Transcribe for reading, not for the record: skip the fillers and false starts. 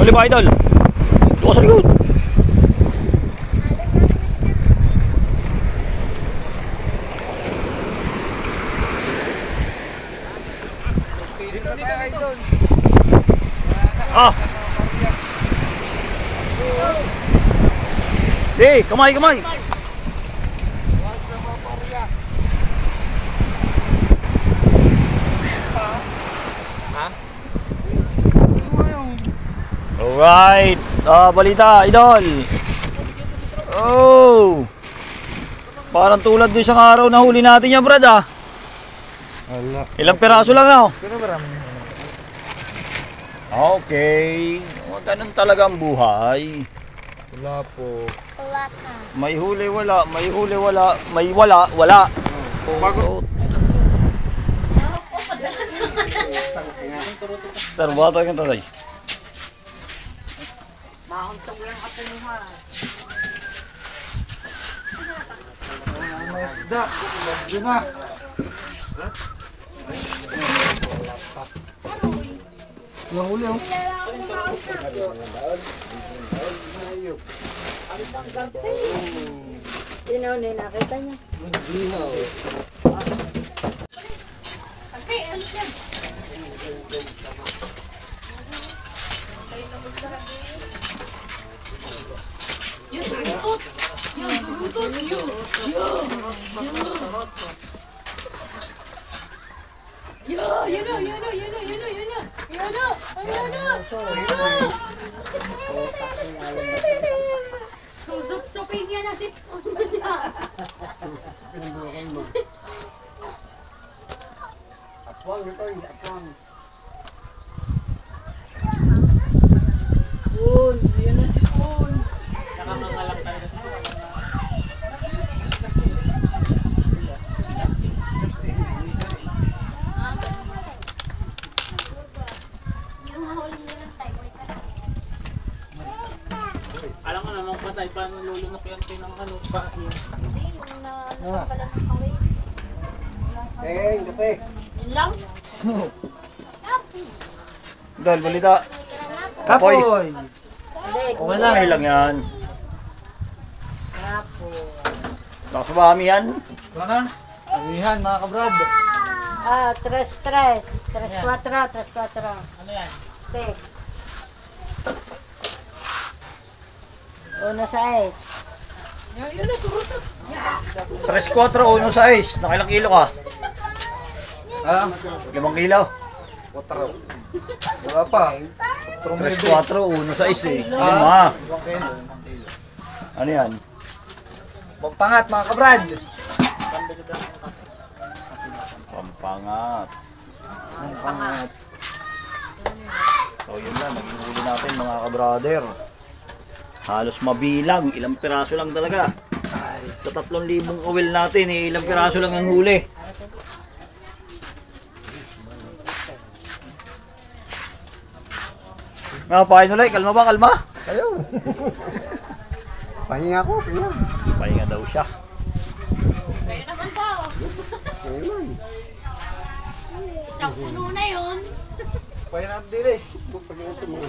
Huli ba, idol? Doon sa likod. Ah. Di, kamay, kamay. Alright, balita, idol. Oh, parang tulad doon isang araw na huli natin yan, brad, ah. Ilang piraso lang na, oh. Okay, ganun talaga ang buhay. Wala po. Wala ka. May huli, wala. May huli, wala. May wala, wala. Bago. Pero bata yung tatay. Mauntong lang ka pinuha. May isda. Lagyo na. Yung huli, oh. Tinawin, nakita niya. Okay, alis yan. Yung durutot. Yung durutot. Susup-supin niya na si Apwang ito, apwang. Pun, ayun na si Pun. yung huli niya ng time. Alam mo namang patay, paano lulunok yan ng ano pa? Hindi, yung na pala ng kawin. Kape. Yun lang. Idol, balita. Kapoy. Okay lang, ilang yan. Rapo. Nakasabami yan. Ito na. Amihan mga kabrad. Ah, 3-3. 3-4. 3-4. Ano yan? Tek. 1-6. Yun na, durutot. 3-4, 1-6. Nakailang kilo ka? Ah, 5 kilo. 4. Wala pa. 3-4, 1-6 eh. Lima. Ano yan? Pagpangat mga kabrad. Pampangat. Pagpangat. So yun lang, naging huli natin mga ka-brother. Halos mabilang, ilang piraso lang talaga. Sa 3,000 kawil natin, ilang piraso lang ang huli. Pahinga ulit, kalma ba, kalma? Ayaw. Pahinga ko, pahinga. Pahinga daw siya. Kayo naman po. Isang puno na yun. Pahinga natin dilis. Pahinga natin mga